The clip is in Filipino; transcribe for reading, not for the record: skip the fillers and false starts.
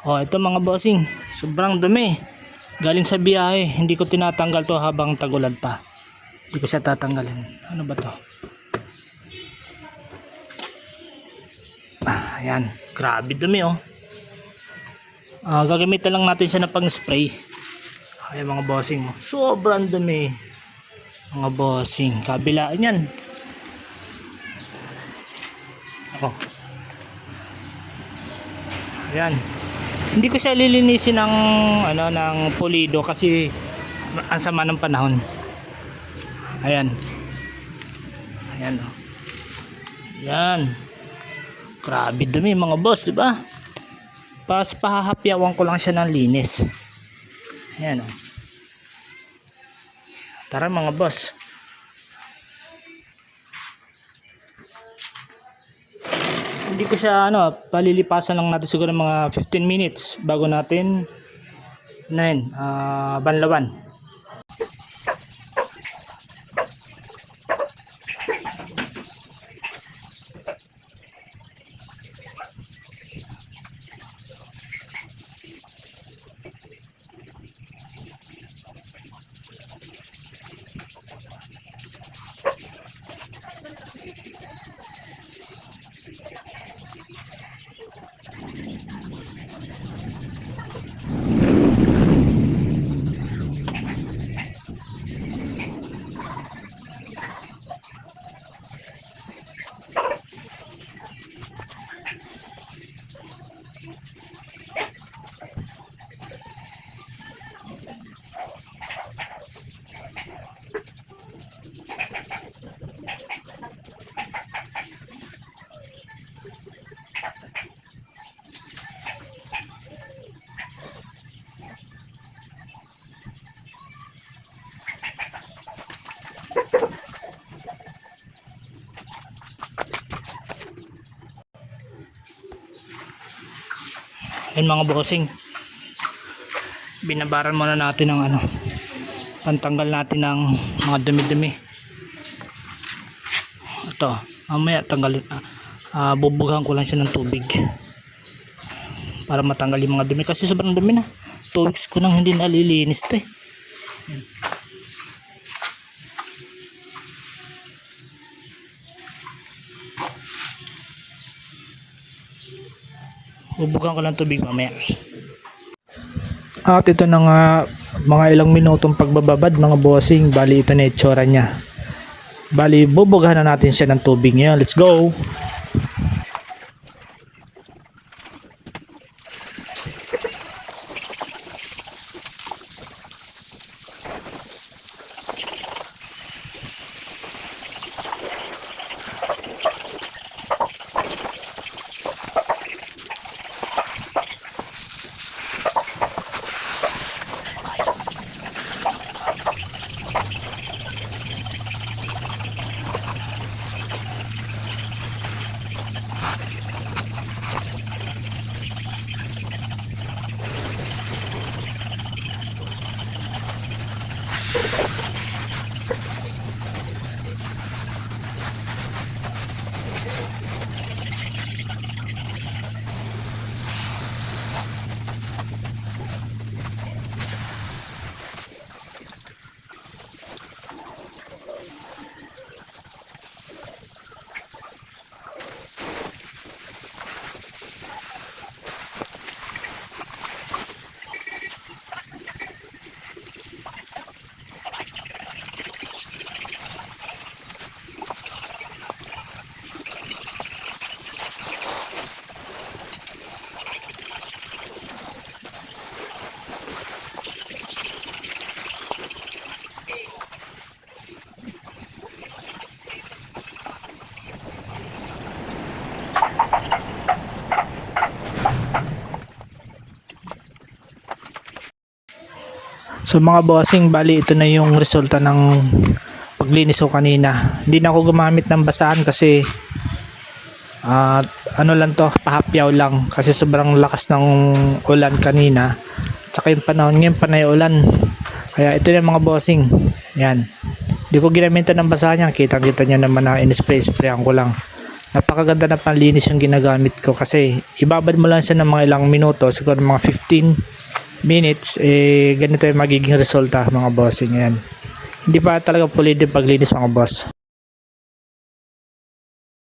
Oh, ito mga bossing, sobrang dumi. Galing sa biyahe, hindi ko tinatanggal to habang tag-ulan pa. Hindi ko siya tatanggalin. Ano ba to? Ayan, grabe dumi oh. Gagamitan lang natin siya ng pang-spray. Ayan mga bossing, sobrang dumi. Mga bossing, kabilaan yan. Oh. Ayan. Hindi ko siya lilinisin ng ng pulido kasi ang sama ng panahon. Ayan. Ayan oh. Ayan. Grabe dumi mga boss, di ba? Pahahapyawan ko lang siya ng linis. Ayan oh. Tara mga boss. Hindi ko siya palilipasan lang natin siguro mga 15 minutes bago natin banlawan. Ayun mga bossing, binabaran muna natin ng pantanggal natin ng mga dumi-dumi. Ito, mamaya tanggalin, bubughan ko lang siya ng tubig para matanggal yung mga dumi kasi sobrang dumi na. 2 weeks ko nang hindi nalilinis ito eh. Bubughan ko ng tubig mamaya. At ito na nga mga ilang minutong pagbababad mga bossing. Bali ito na itsura niya. Bali bubughan na natin siya ng tubig ngayon. Let's go! So mga bossing, bali ito na yung resulta ng paglinis ko kanina. Hindi na ako gumamit ng basahan kasi lang to, pahapyaw lang kasi sobrang lakas ng ulan kanina. Tsaka yung panahon ngayon panay ulan. Kaya ito na mga bossing. Yan. Hindi ko ginamitan ng basahan yan. Kitang-kita nyo naman na in-spray-sprayan ko lang. Napakaganda na panlinis yung ginagamit ko kasi ibabad mo lang siya ng mga ilang minuto, siguro mga 15 minutes, ganito yung magiging resulta mga bossing. Ayan. Hindi pa talaga pulido yung paglinis mga boss.